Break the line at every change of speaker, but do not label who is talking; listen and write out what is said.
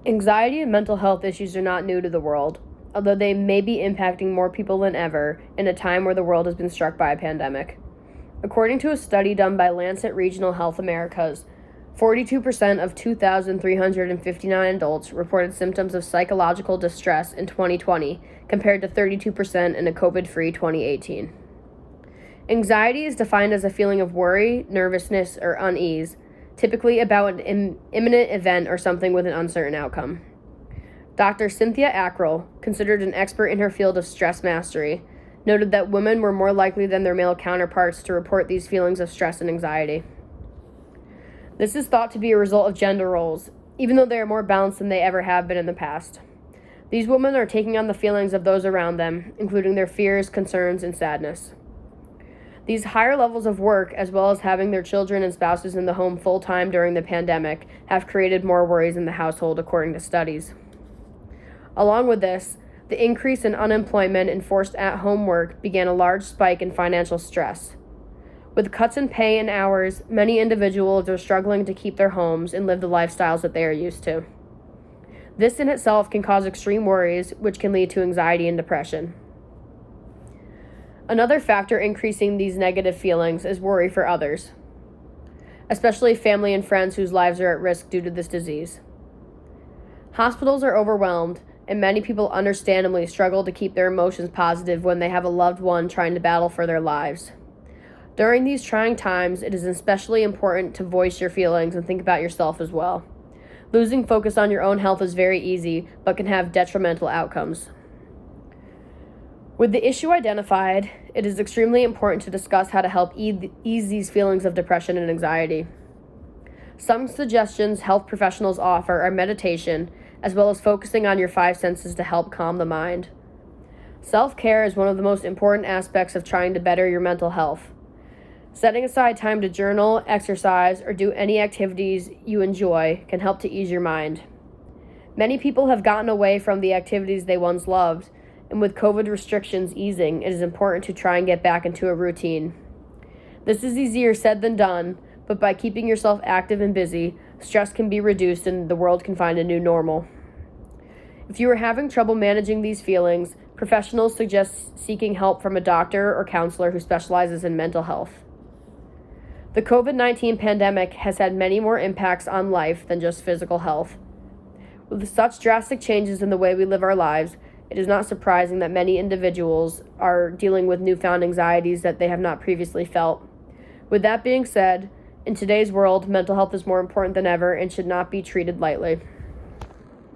Anxiety and mental health issues are not new to the world, although they may be impacting more people than ever in a time where the world has been struck by a pandemic. According to a study done by Lancet Regional Health Americas, 42% of 2,359 adults reported symptoms of psychological distress in 2020, compared to 32% in a COVID-free 2018. Anxiety is defined as a feeling of worry, nervousness, or unease, typically about an imminent event or something with an uncertain outcome. Dr. Cynthia Ackrell, considered an expert in her field of stress mastery, noted that women were more likely than their male counterparts to report these feelings of stress and anxiety. This is thought to be a result of gender roles, even though they are more balanced than they ever have been in the past. These women are taking on the feelings of those around them, including their fears, concerns, and sadness. These higher levels of work, as well as having their children and spouses in the home full-time during the pandemic, have created more worries in the household, according to studies. Along with this, the increase in unemployment and forced at-home work began a large spike in financial stress. With cuts in pay and hours, many individuals are struggling to keep their homes and live the lifestyles that they are used to. This in itself can cause extreme worries, which can lead to anxiety and depression. Another factor increasing these negative feelings is worry for others, especially family and friends whose lives are at risk due to this disease. Hospitals are overwhelmed, and many people understandably struggle to keep their emotions positive when they have a loved one trying to battle for their lives. During these trying times, it is especially important to voice your feelings and think about yourself as well. Losing focus on your own health is very easy, but can have detrimental outcomes. With the issue identified, it is extremely important to discuss how to help ease these feelings of depression and anxiety. Some suggestions health professionals offer are meditation, as well as focusing on your 5 senses to help calm the mind. Self-care is one of the most important aspects of trying to better your mental health. Setting aside time to journal, exercise, or do any activities you enjoy can help to ease your mind. Many people have gotten away from the activities they once loved, and with COVID restrictions easing, it is important to try and get back into a routine. This is easier said than done, but by keeping yourself active and busy, stress can be reduced and the world can find a new normal. If you are having trouble managing these feelings, professionals suggest seeking help from a doctor or counselor who specializes in mental health. The COVID-19 pandemic has had many more impacts on life than just physical health. With such drastic changes in the way we live our lives, it is not surprising that many individuals are dealing with newfound anxieties that they have not previously felt. With that being said, in today's world, mental health is more important than ever and should not be treated lightly.